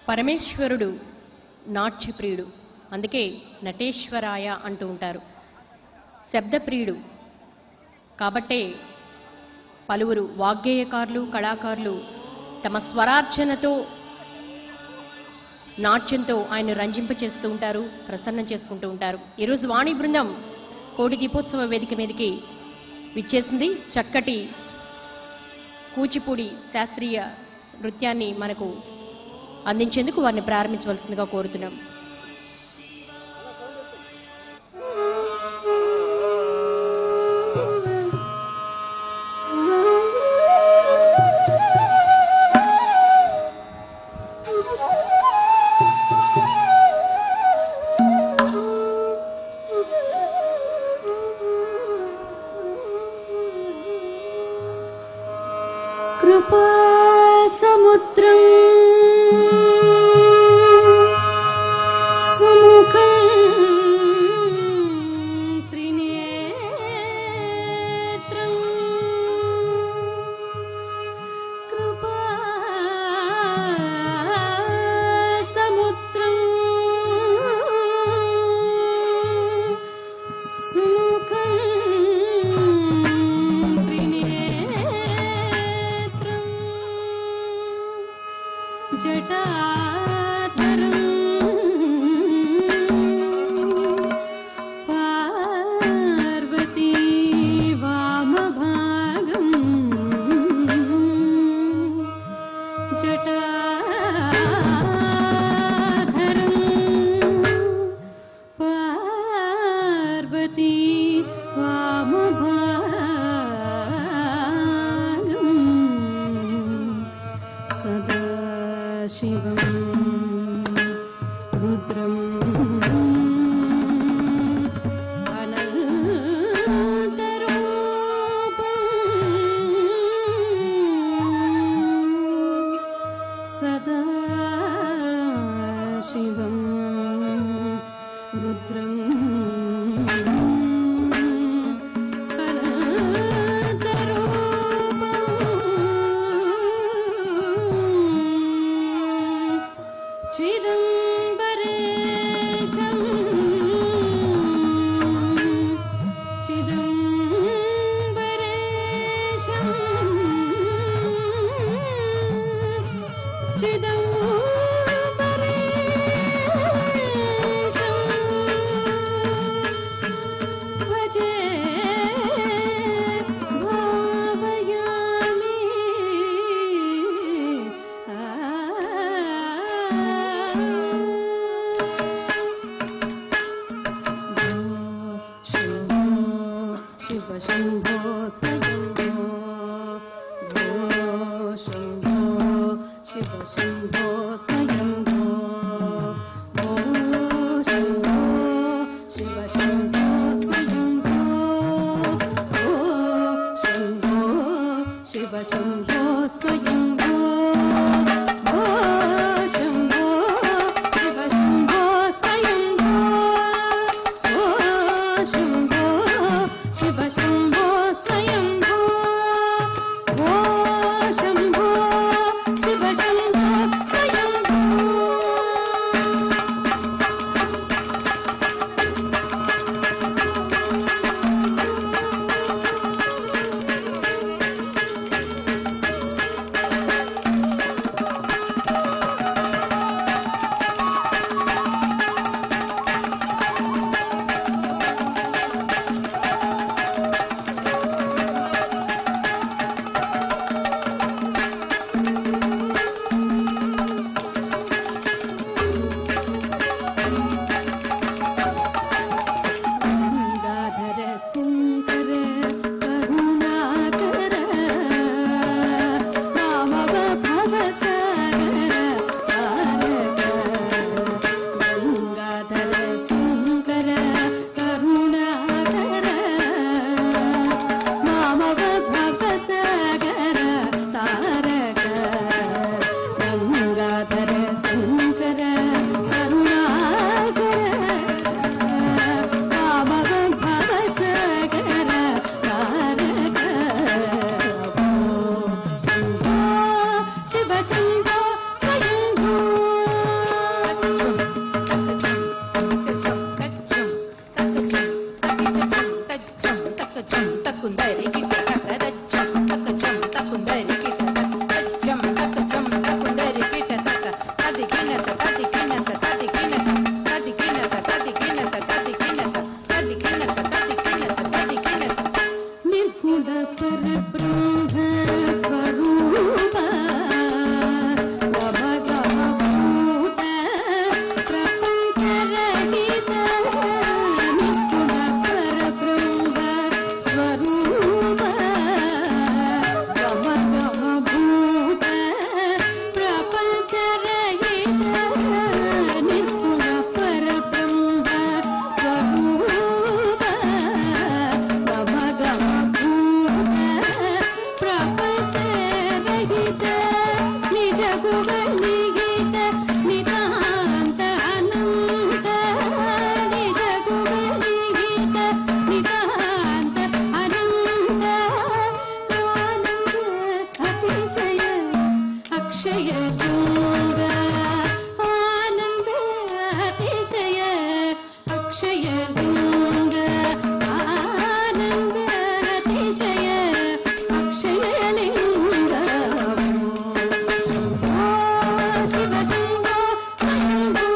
పరమేశ్వరుడు నాట్యప్రియుడు, అందుకే నటేశ్వరాయ అంటూ ఉంటారు. శబ్దప్రియుడు కాబట్టే పలువురు వాగ్గేయకారులు, కళాకారులు తమ స్వరార్చనతో, నాట్యంతో ఆయన రంజింపచేస్తూ ఉంటారు, ప్రసన్నం చేసుకుంటూ ఉంటారు. ఈరోజు వాణి బృందం కోటి దీపోత్సవ వేదిక మీదకి విచ్చేసింది. చక్కటి కూచిపూడి శాస్త్రీయ నృత్యాన్ని మనకు అందించేందుకు వారిని ప్రారంభించవలసిందిగా కోరుతున్నాం. కృపా సముద్రం సుముఖం త్రినేత్రం కృపా సముద్రం సుముఖం జటాధరం పార్వతీ వామభాగం జటాధరం పార్వతీ వామభాగం సదా శివం రుద్రం అనంతరూపం సదా శివం రుద్రం చిదంబరేశం చిదంబరేశం చిదంబరేశం భజే భావయామి శివ శంభో స్వయంభో భో శంభో శివ శంభో స్వయంభో భో శంభో శివ శంభో స్వయంభో భో శంభో శివ శంభో స్వయంభో భో శంభో శివ శంభో స్వయంభో భో శంభో శివ శంభో స్వయంభో భో శంభో శివ శంభో స్వయంభో. గంగాధర శంకర కరుణాకర నామవ భవసాగర తారక గంగాధర శంకర కరుణాకర నామవ భవసాగర తారక గంగాధర శంకర కరుణాకర నామవ భవసాగర తారక భో శంభో శివ శంభో స్వయంభో శృంగ ఆనంద అతిశయ అక్షయ లింగ ఆనంద అతిశయ అక్షయ లింగ శంభో శివ శంభో శంభో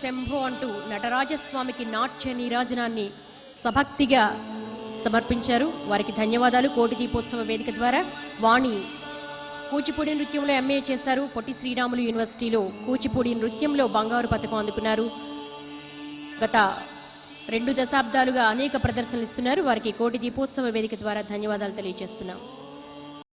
శంభో అంటూ నటరాజస్వామికి నాట్య నీరాజనాన్ని సభక్తిగా సమర్పించారు. వారికి ధన్యవాదాలు. కోటి దీపోత్సవ వేదిక ద్వారా వాణి కూచిపూడి నృత్యంలో ఎంఏ చేశారు. పొట్టి శ్రీరాములు యూనివర్సిటీలో కూచిపూడి నృత్యంలో బంగారు పతకం అందుకున్నారు. గత 2 దశాబ్దాలుగా అనేక ప్రదర్శనలు ఇస్తున్నారు. వారికి కోటి దీపోత్సవ వేదిక ద్వారా ధన్యవాదాలు తెలియజేస్తున్నాం.